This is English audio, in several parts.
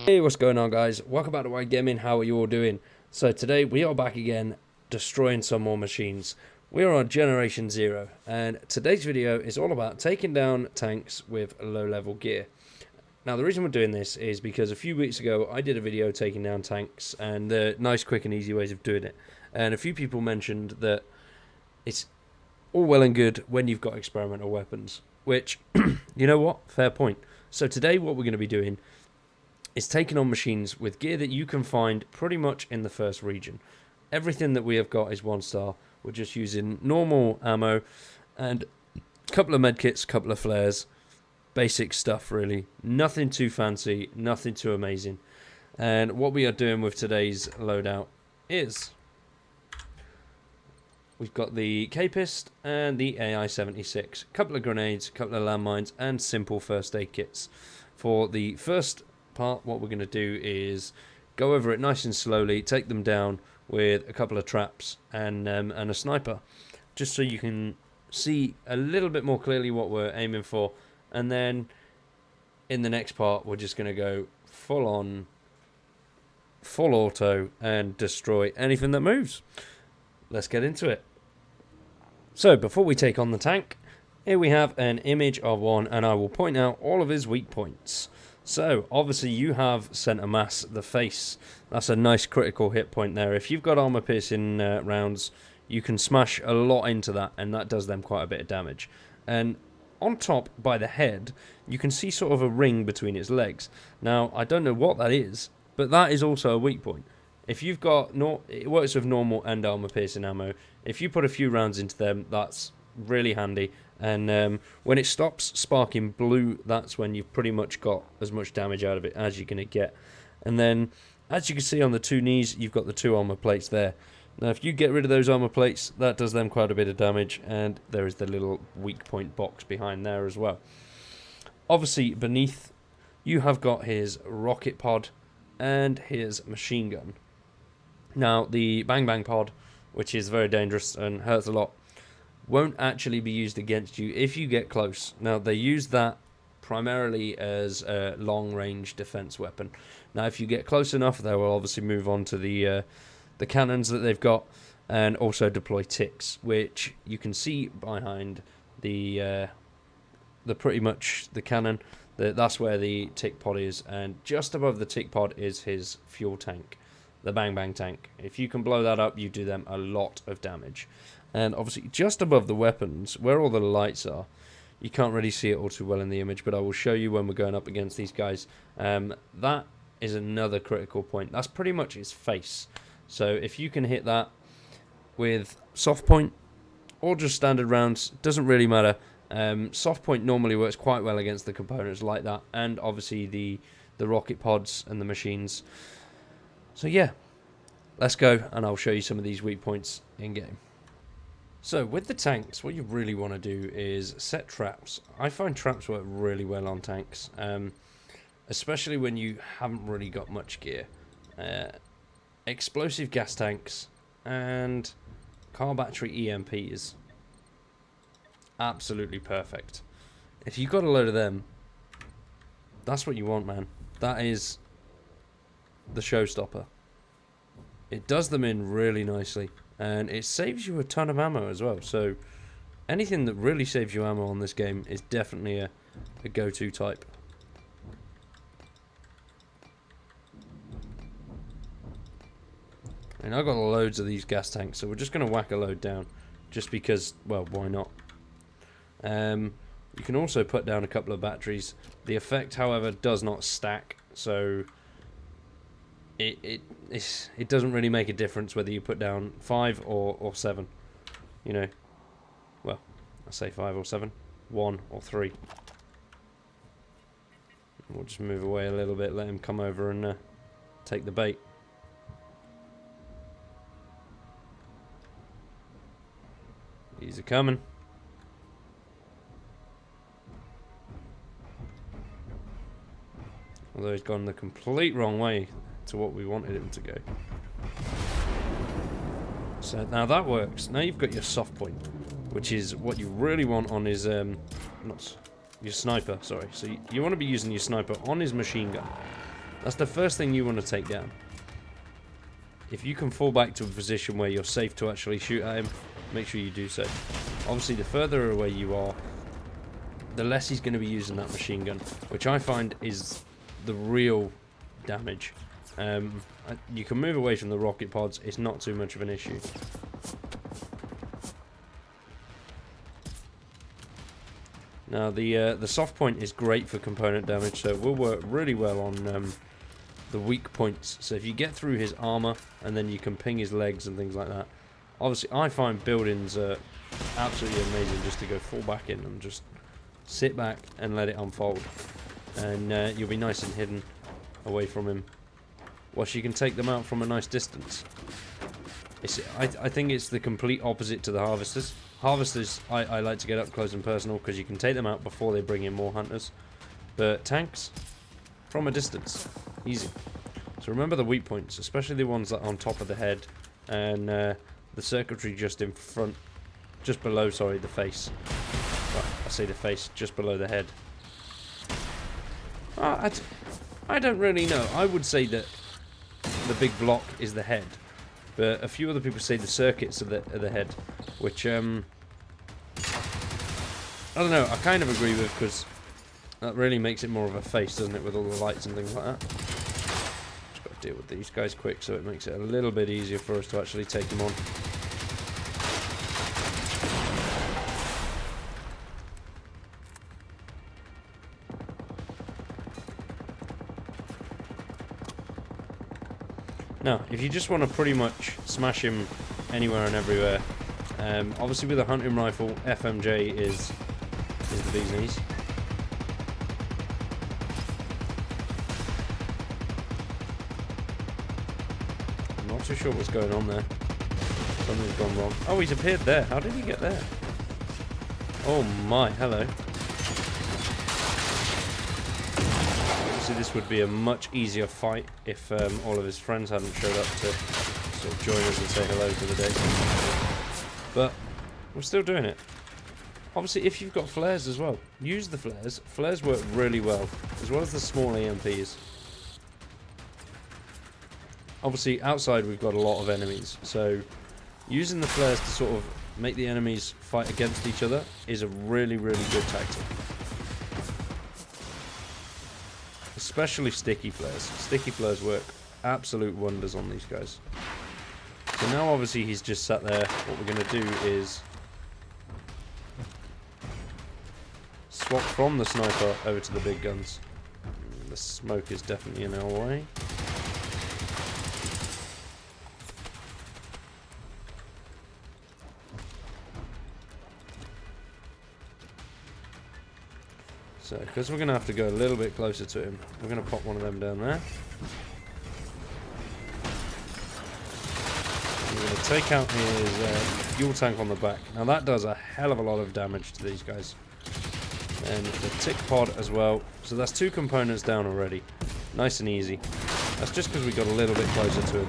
Hey, what's going on, guys? Welcome back to White Gaming. How are you all doing? So today we are back again, destroying some more machines. We are on Generation 0, and today's video is all about taking down tanks with low-level gear. Now, the reason we're doing this is because a few weeks ago I did a video taking down tanks and the nice, quick and easy ways of doing it. And a few people mentioned that it's all well and good when you've got experimental weapons, which, you know what? Fair point. So today what we're going to be doing is taking on machines with gear that you can find pretty much in the first region. Everything that we have got is 1 star. We're just using normal ammo and a couple of medkits, a couple of flares. Basic stuff, really. Nothing too fancy, nothing too amazing. And what we are doing with today's loadout is we've got the Capist and the AI-76. A couple of grenades, a couple of landmines, and simple first aid kits. For the first part, what we're going to do is go over it nice and slowly, take them down with a couple of traps and a sniper, just so you can see a little bit more clearly what we're aiming for. And then in the next part, we're just going to go full on, full auto, and destroy anything that moves. Let's get into it. So before we take on the tank, here we have an image of one, and I will point out all of his weak points. So, obviously you have centre mass, the face. That's a nice critical hit point there. If you've got armour piercing rounds, you can smash a lot into that, and that does them quite a bit of damage. And on top, by the head, you can see sort of a ring between its legs. Now, I don't know what that is, but that is also a weak point. If you've got, it works with normal and armour piercing ammo. If you put a few rounds into them, that's really handy. And when it stops sparking blue, that's when you've pretty much got as much damage out of it as you're going to get. And then, as you can see on the 2 knees, you've got the 2 armor plates there. Now, if you get rid of those armor plates, that does them quite a bit of damage, and there is the little weak point box behind there as well. Obviously, beneath, you have got his rocket pod and his machine gun. Now, the bang bang pod, which is very dangerous and hurts a lot, won't actually be used against you if you get close. Now, they use that primarily as a long-range defense weapon. Now, if you get close enough, they will obviously move on to the cannons that they've got, and also deploy ticks, which you can see behind the pretty much the cannon. That's where the tick pod is, and just above the tick pod is his fuel tank, the bang bang tank. If you can blow that up, you do them a lot of damage. And obviously, just above the weapons, where all the lights are, you can't really see it all too well in the image, but I will show you when we're going up against these guys. That is another critical point. That's pretty much his face. So if you can hit that with soft point or just standard rounds, doesn't really matter. Soft point normally works quite well against the components like that, and obviously the rocket pods and the machines. So yeah, let's go, and I'll show you some of these weak points in game. So with the tanks, what you really want to do is set traps. I find traps work really well on tanks, especially when you haven't really got much gear. Explosive gas tanks and car battery EMPs. Absolutely perfect. If you've got a load of them, that's what you want, man. That is the showstopper. It does them in really nicely. And it saves you a ton of ammo as well. So anything that really saves you ammo on this game is definitely a go-to type. And I've got loads of these gas tanks, so we're just going to whack a load down. Just because, well, why not? You can also put down a couple of batteries. The effect, however, does not stack. So it doesn't really make a difference whether you put down 5 or 7, you know. Well, I say 5 or 7, 1 or 3. We'll just move away a little bit, let him come over and take the bait. He's a coming. Although he's gone the complete wrong way to what we wanted him to go. So now that works. Now you've got your soft point, which is what you really want on his not your sniper, sorry. So you want to be using your sniper on his machine gun. That's the first thing you want to take down. If you can fall back to a position where you're safe to actually shoot at him, make sure you do so. Obviously, the further away you are, the less he's going to be using that machine gun, which I find is the real damage. You can move away from the rocket pods, it's not too much of an issue. Now the soft point is great for component damage, so it will work really well on the weak points. So if you get through his armor, and then you can ping his legs and things like that. Obviously, I find buildings are absolutely amazing just to go full back in and just sit back and let it unfold. And you'll be nice and hidden away from him, whilst you can take them out from a nice distance. I think it's the complete opposite to the harvesters. Harvesters, I like to get up close and personal because you can take them out before they bring in more hunters. But tanks, from a distance, easy. So remember the weak points, especially the ones that are on top of the head and the circuitry just in front, just below, sorry, the face. Well, I say the face, just below the head. I don't really know. I would say that the big block is the head, but a few other people say the circuits are the head, which I don't know, I kind of agree with, because that really makes it more of a face, doesn't it, with all the lights and things like that. Just got to deal with these guys quick, so it makes it a little bit easier for us to actually take them on. Now, if you just want to pretty much smash him anywhere and everywhere, obviously with a hunting rifle, FMJ is the bee's knees. I'm not too sure what's going on there. Something's gone wrong. Oh, he's appeared there. How did he get there? Oh my, hello. Obviously this would be a much easier fight if all of his friends hadn't showed up to sort of join us and say hello for the day. But we're still doing it. Obviously, if you've got flares as well, use the flares. Flares work really well, as well as the small EMPs. Obviously, outside we've got a lot of enemies, so using the flares to sort of make the enemies fight against each other is a really, really good tactic. Especially sticky flares. Sticky flares work absolute wonders on these guys. So now obviously he's just sat there. What we're going to do is swap from the sniper over to the big guns. The smoke is definitely in our way. So, because we're going to have to go a little bit closer to him, we're going to pop one of them down there. We're going to take out his fuel tank on the back. Now that does a hell of a lot of damage to these guys. And the tick pod as well. So that's 2 components down already. Nice and easy. That's just because we got a little bit closer to him.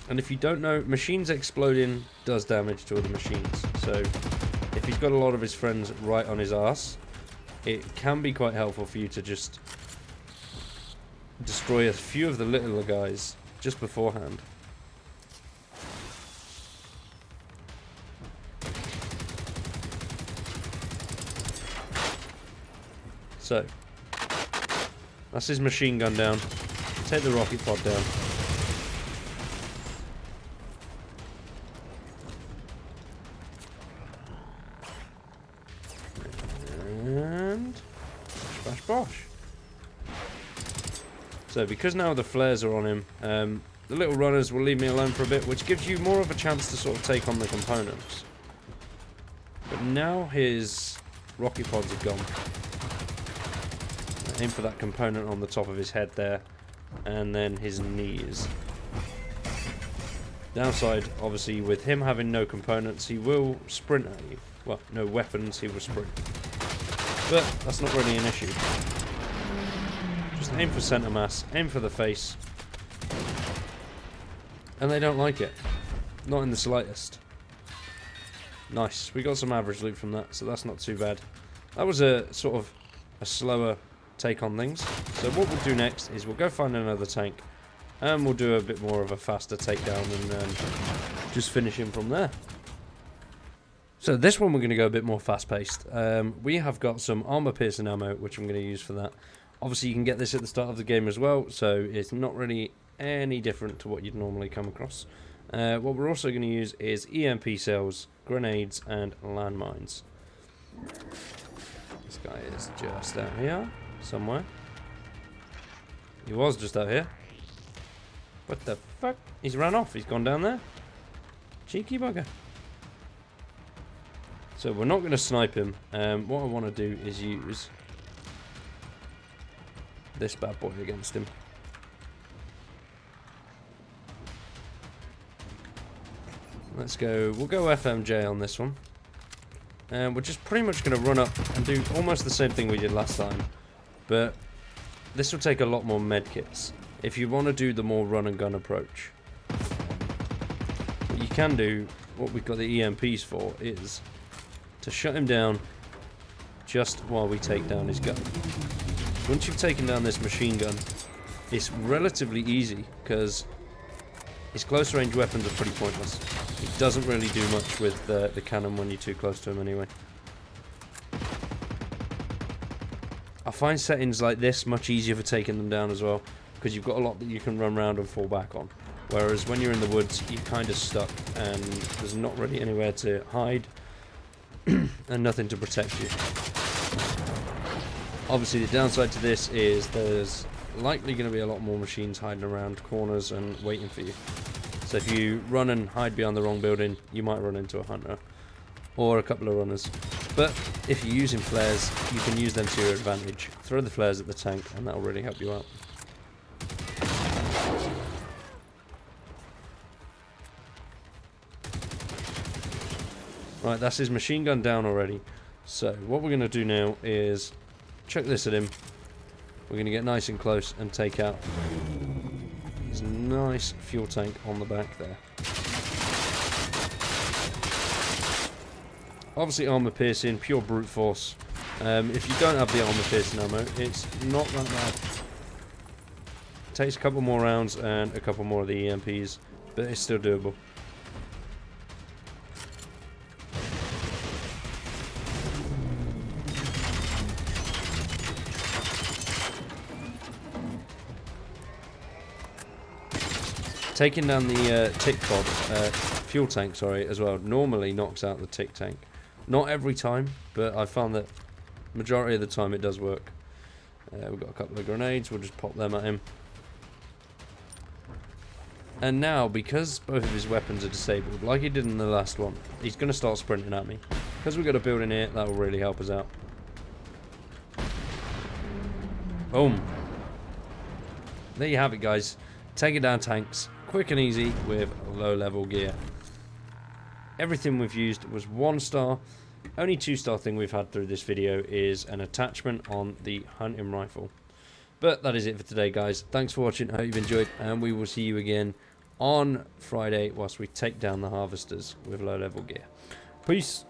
And if you don't know, machines exploding does damage to other machines. So if he's got a lot of his friends right on his arse, it can be quite helpful for you to just destroy a few of the littler guys just beforehand. So that's his machine gun down. Take the rocket pod down. And bash bosh. So because now the flares are on him, the little runners will leave me alone for a bit, which gives you more of a chance to sort of take on the components. But now his rocket pods are gone. Aim for that component on the top of his head there, and then his knees. Downside, obviously, with him having no components, he will sprint at you. Well, no weapons, he will sprint. But that's not really an issue. Just aim for center mass, aim for the face, and they don't like it. Not in the slightest. Nice, we got some average loot from that, so that's not too bad. That was a sort of a slower take on things. So what we'll do next is we'll go find another tank, and we'll do a bit more of a faster takedown and just finish him from there. So this one we're going to go a bit more fast-paced. We have got some armor-piercing ammo, which I'm going to use for that. Obviously, you can get this at the start of the game as well, so it's not really any different to what you'd normally come across. What we're also going to use is EMP cells, grenades, and landmines. This guy is just out here, somewhere. He was just out here. What the fuck? He's run off. He's gone down there. Cheeky bugger. So we're not going to snipe him. What I want to do is use this bad boy against him. Let's go. We'll go FMJ on this one. And we're just pretty much going to run up and do almost the same thing we did last time. But this will take a lot more medkits if you want to do the more run and gun approach. What you can do, what we've got the EMPs for, is to shut him down just while we take down his gun. Once you've taken down this machine gun, it's relatively easy because his close range weapons are pretty pointless. He doesn't really do much with the cannon when you're too close to him anyway. I find settings like this much easier for taking them down as well, because you've got a lot that you can run around and fall back on. Whereas when you're in the woods, you're kind of stuck and there's not really anywhere to hide and nothing to protect you. Obviously the downside to this is there's likely going to be a lot more machines hiding around corners and waiting for you. So if you run and hide behind the wrong building, you might run into a hunter or a couple of runners. But if you're using flares, you can use them to your advantage. Throw the flares at the tank and that'll really help you out. Right, that's his machine gun down already. So what we're going to do now is chuck this at him. We're going to get nice and close and take out his nice fuel tank on the back there. Obviously armor piercing, pure brute force. If you don't have the armor piercing ammo, it's not that bad. It takes a couple more rounds and a couple more of the EMPs, but it's still doable. Taking down the tick pod, fuel tank, sorry, as well, normally knocks out the tick tank. Not every time, but I found that majority of the time it does work. We've got a couple of grenades, we'll just pop them at him. And now, because both of his weapons are disabled, like he did in the last one, he's going to start sprinting at me. Because we've got a building here, that will really help us out. Boom. There you have it, guys. Taking down tanks, quick and easy with low level gear. Everything we've used was 1-star. Only 2-star thing we've had through this video is an attachment on the hunting rifle. But that is it for today, guys. Thanks for watching. I hope you've enjoyed, and we will see you again on Friday whilst we take down the harvesters with low level gear. Peace.